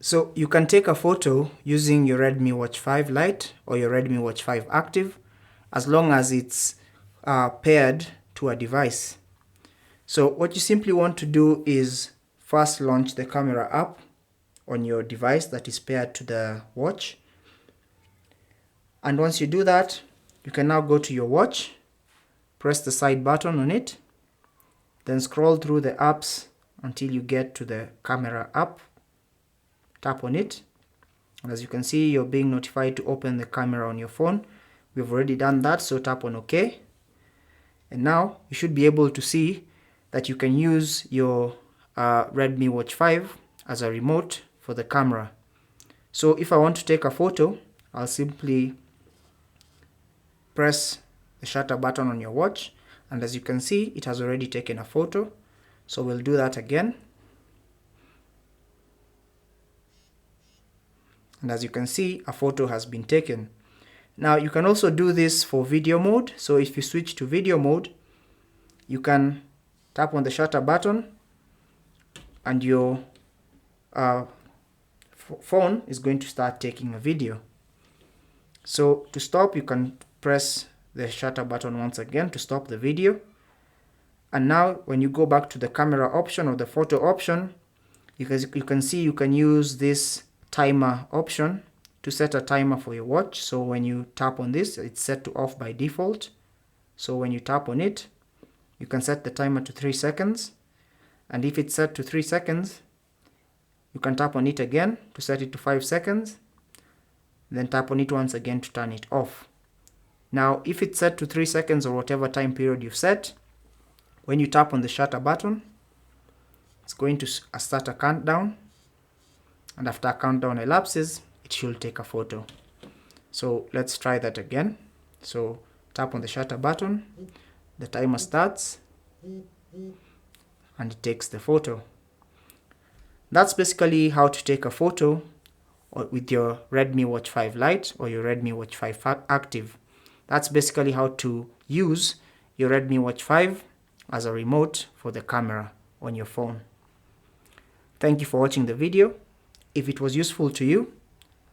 So you can take a photo using your Redmi Watch 5 Lite or your Redmi Watch 5 Active, as long as it's paired to a device. So what you simply want to do is first launch the camera app on your device that is paired to the watch. And once you do that, you can now go to your watch, press the side button on it, then scroll through the apps until you get to the camera app. Tap on it, and as you can see, you're being notified to open the camera on your phone. We've already done that, so tap on OK. And now you should be able to see that you can use your Redmi Watch 5 as a remote for the camera. So if I want to take a photo, I'll simply press the shutter button on your watch, and as you can see, it has already taken a photo. So we'll do that again. And as you can see, a photo has been taken. Now you can also do this for video mode. So if you switch to video mode, you can tap on the shutter button and your phone is going to start taking a video. So to stop, you can press the shutter button once again to stop the video. And now when you go back to the camera option or the photo option, you can see you can use this timer option to set a timer for your watch. So when you tap on this, it's set to off by default. So when you tap on it, you can set the timer to 3 seconds. And if it's set to 3 seconds, you can tap on it again to set it to 5 seconds. Then tap on it once again to turn it off. Now, if it's set to 3 seconds or whatever time period you've set, when you tap on the shutter button, it's going to start a countdown. And after a countdown elapses, it should take a photo. So let's try that again. So tap on the shutter button, the timer starts, and it takes the photo. That's basically how to take a photo with your Redmi Watch 5 Lite or your Redmi Watch 5 Active. That's basically how to use your Redmi Watch 5 as a remote for the camera on your phone. Thank you for watching the video. If it was useful to you,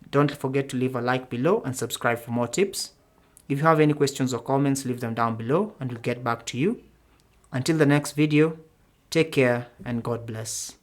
don't forget to leave a like below and subscribe for more tips. If you have any questions or comments, leave them down below and we'll get back to you. Until the next video, take care and God bless.